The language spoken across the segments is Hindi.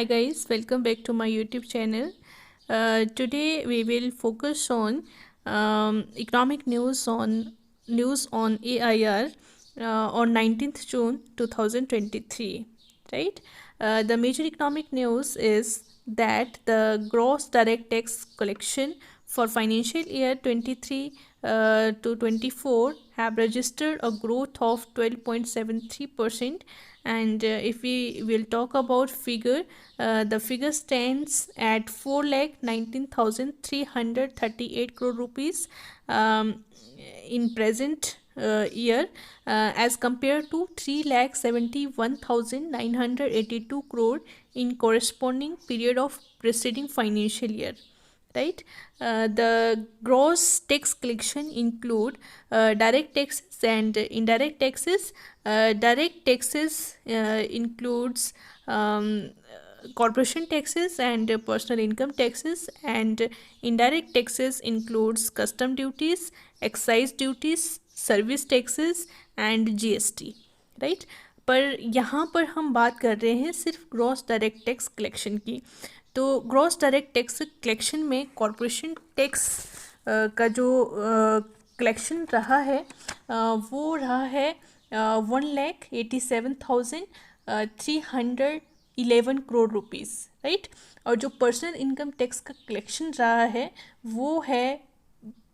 Hi guys, welcome back to my YouTube channel. Today we will focus on economic news on AIR on 19th June 2023. Right? The major economic news is that the gross direct tax collection for financial year 23 to 24 have registered a growth of 12.73%. And if we will talk about figure, the figure stands at 4,19,338 crore rupees in present year, as compared to 3,71,982 crore in corresponding period of preceding financial year. Right. The gross tax collection include direct taxes and indirect taxes. Direct taxes includes corporation taxes and personal income taxes, and indirect taxes includes custom duties, excise duties, service taxes and GST. Right. पर यहाँ पर हम बात कर रहे हैं सिर्फ ग्रॉस डायरेक्ट टैक्स कलेक्शन की. तो ग्रॉस डायरेक्ट टैक्स कलेक्शन में कॉरपोरेशन टैक्स का जो कलेक्शन रहा है वो रहा है 1,87,311 करोड़ रुपीज़. राइट. और जो पर्सनल इनकम टैक्स का कलेक्शन रहा है वो है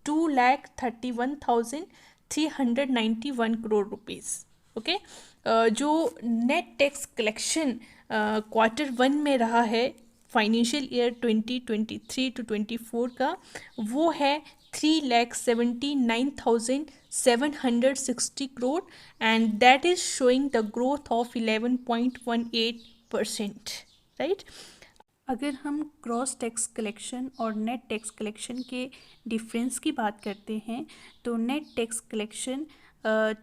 2,31,391 करोड़ रुपीज़. ओके. जो नेट टैक्स कलेक्शन क्वार्टर 1 में रहा है फाइनेंशियल ईयर 2023 टू 24 का, वो है 3,79,760 crore, and that is showing the growth of 11.18%. Right. अगर हम ग्रॉस टैक्स कलेक्शन और नेट टैक्स कलेक्शन के डिफरेंस की बात करते हैं तो net tax collection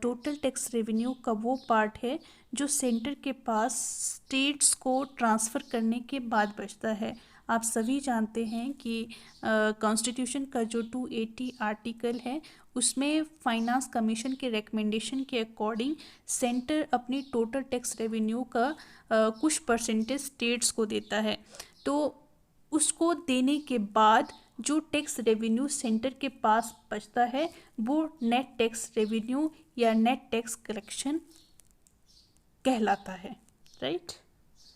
total tax revenue का वो पार्ट है जो सेंटर के पास स्टेट्स को ट्रांसफ़र करने के बाद बचता है. आप सभी जानते हैं कि कॉन्स्टिट्यूशन का जो 280 आर्टिकल है उसमें फाइनेंस कमीशन के रिकमेंडेशन के अकॉर्डिंग सेंटर अपनी टोटल टैक्स रेवेन्यू का कुछ परसेंटेज स्टेट्स को देता है. तो उसको देने के बाद जो टैक्स रेवेन्यू सेंटर के पास बचता है वो नेट टैक्स रेवेन्यू या नेट टैक्स कलेक्शन कहलाता है. राइट.